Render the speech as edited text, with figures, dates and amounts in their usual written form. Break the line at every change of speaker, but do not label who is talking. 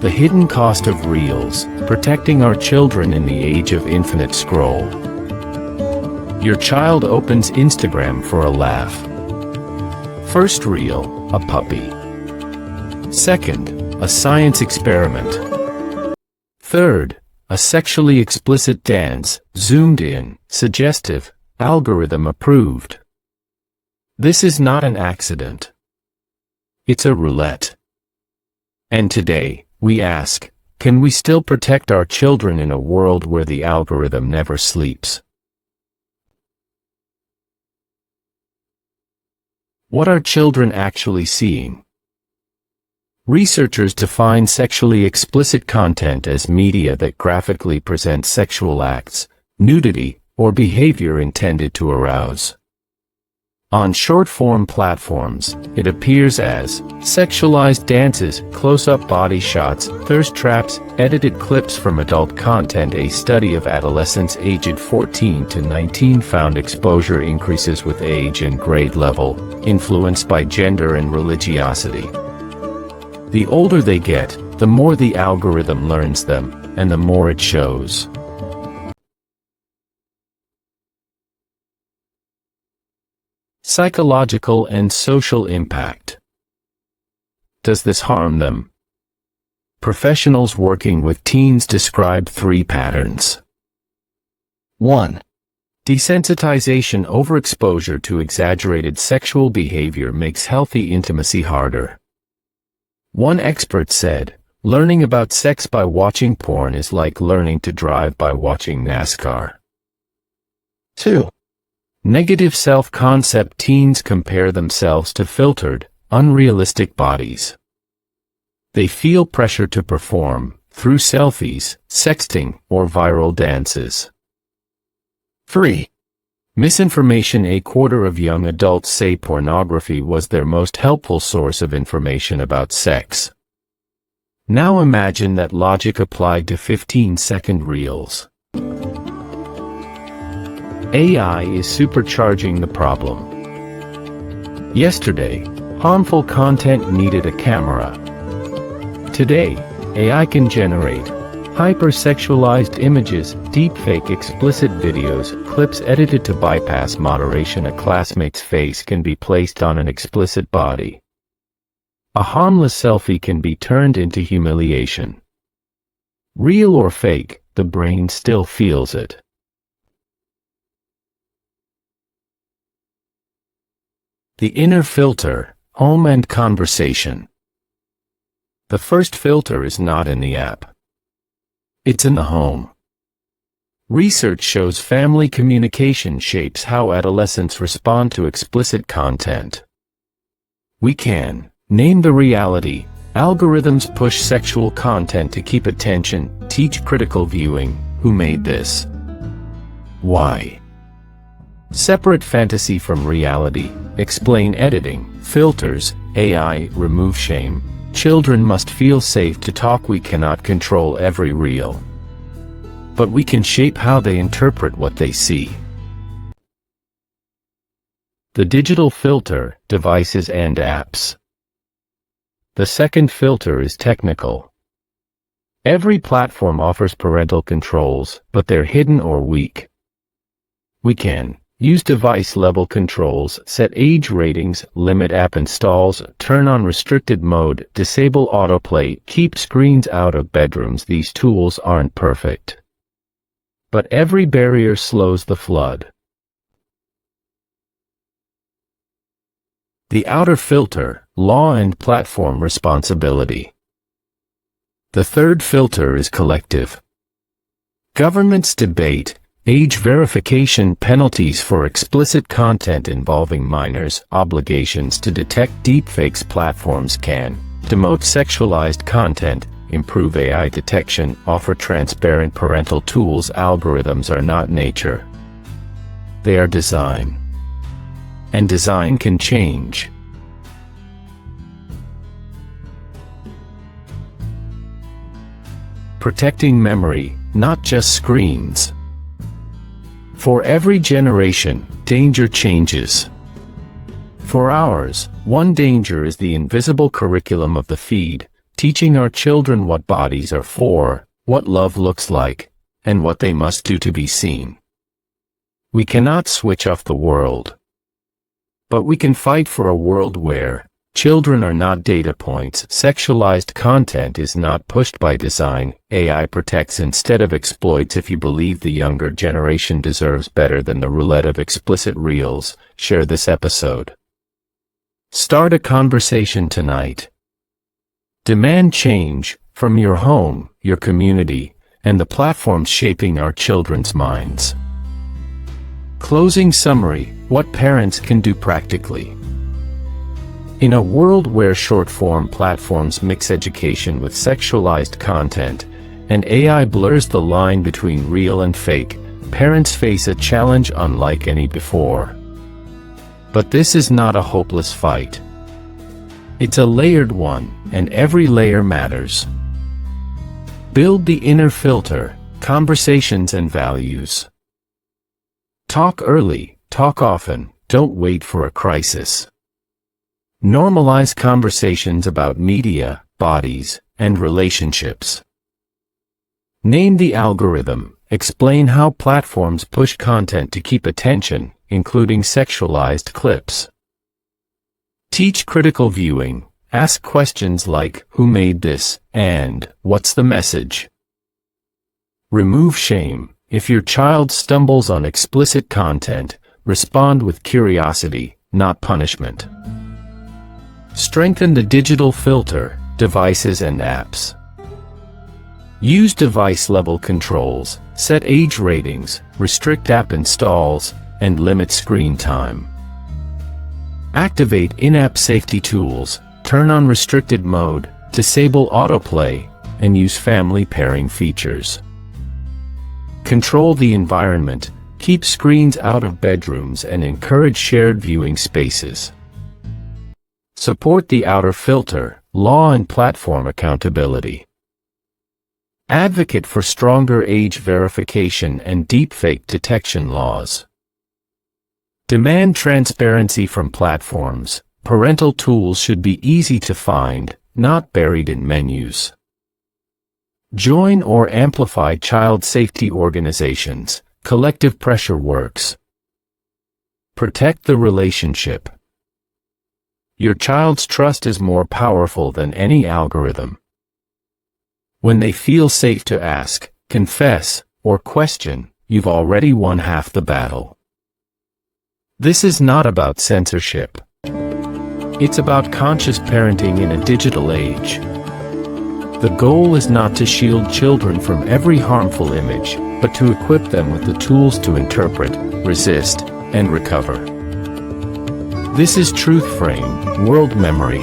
The hidden cost of reels, protecting our children in the age of infinite scroll. Your child opens Instagram for a laugh. First reel, a puppy. Second, a science experiment. Third, a sexually explicit dance, zoomed in, suggestive, algorithm approved. This is not an accident. It's a roulette. And today, we ask, can we still protect our children in a world where the algorithm never sleeps? What are children actually seeing? Researchers define sexually explicit content as media that graphically presents sexual acts, nudity, or behavior intended to arouse. On short-form platforms, it appears as sexualized dances, close-up body shots, thirst traps, edited clips from adult content. A study of adolescents aged 14 to 19 found exposure increases with age and grade level, influenced by gender and religiosity. The older they get, the more the algorithm learns them, and the more it shows. Psychological and social impact. Does this harm them? Professionals working with teens describe 3 patterns. 1. Desensitization. Overexposure to exaggerated sexual behavior makes healthy intimacy harder. One expert said, learning about sex by watching porn is like learning to drive by watching NASCAR. 2. Negative self-concept. Teens compare themselves to filtered, unrealistic bodies. They feel pressure to perform, through selfies, sexting, or viral dances. 3. Misinformation. A quarter of young adults say pornography was their most helpful source of information about sex. Now imagine that logic applied to 15-second reels. AI is supercharging the problem. Yesterday, harmful content needed a camera. Today, AI can generate hypersexualized images, deepfake explicit videos, clips edited to bypass moderation. A classmate's face can be placed on an explicit body. A harmless selfie can be turned into humiliation. Real or fake, the brain still feels it. The inner filter, home and conversation. The first filter is not in the app. It's in the home. Research shows family communication shapes how adolescents respond to explicit content. We can name the reality. Algorithms push sexual content to keep attention, teach critical viewing. Who made this? Why? Separate fantasy from reality. Explain editing, filters, AI, remove shame. Children must feel safe to talk. We cannot control every reel, but we can shape how they interpret what they see. The digital filter, devices and apps. The second filter is technical. Every platform offers parental controls, but they're hidden or weak. We can use device-level controls, set age ratings, limit app installs, turn on restricted mode, disable autoplay, keep screens out of bedrooms. These tools aren't perfect, but every barrier slows the flood. The outer filter, law and platform responsibility. The third filter is collective. Governments debate age verification, penalties for explicit content involving minors, obligations to detect deepfakes. Platforms can demote sexualized content, improve AI detection, offer transparent parental tools. Algorithms are not nature. They are design. And design can change. Protecting memory, not just screens. For every generation, danger changes. For ours, one danger is the invisible curriculum of the feed, teaching our children what bodies are for, what love looks like, and what they must do to be seen. We cannot switch off the world. But we can fight for a world where children are not data points, sexualized content is not pushed by design, AI protects instead of exploits. If you believe the younger generation deserves better than the roulette of explicit reels, share this episode. Start a conversation tonight. Demand change from your home, your community, and the platforms shaping our children's minds. Closing summary: what parents can do practically. In a world where short-form platforms mix education with sexualized content, and AI blurs the line between real and fake, parents face a challenge unlike any before. But this is not a hopeless fight. It's a layered one, and every layer matters. Build the inner filter, conversations and values. Talk early, talk often, don't wait for a crisis. Normalize conversations about media, bodies, and relationships. Name the algorithm, explain how platforms push content to keep attention, including sexualized clips. Teach critical viewing, ask questions like, who made this, and, what's the message? Remove shame. If your child stumbles on explicit content, respond with curiosity, not punishment. Strengthen the digital filter, devices and apps. Use device-level controls, set age ratings, restrict app installs, and limit screen time. Activate in-app safety tools, turn on restricted mode, disable autoplay, and use family pairing features. Control the environment, keep screens out of bedrooms and encourage shared viewing spaces. Support the outer filter, law and platform accountability. Advocate for stronger age verification and deepfake detection laws. Demand transparency from platforms. Parental tools should be easy to find, not buried in menus. Join or amplify child safety organizations. Collective pressure works. Protect the relationship. Your child's trust is more powerful than any algorithm. When they feel safe to ask, confess, or question, you've already won half the battle. This is not about censorship. It's about conscious parenting in a digital age. The goal is not to shield children from every harmful image, but to equip them with the tools to interpret, resist, and recover. This is Truth Frame, World Memory.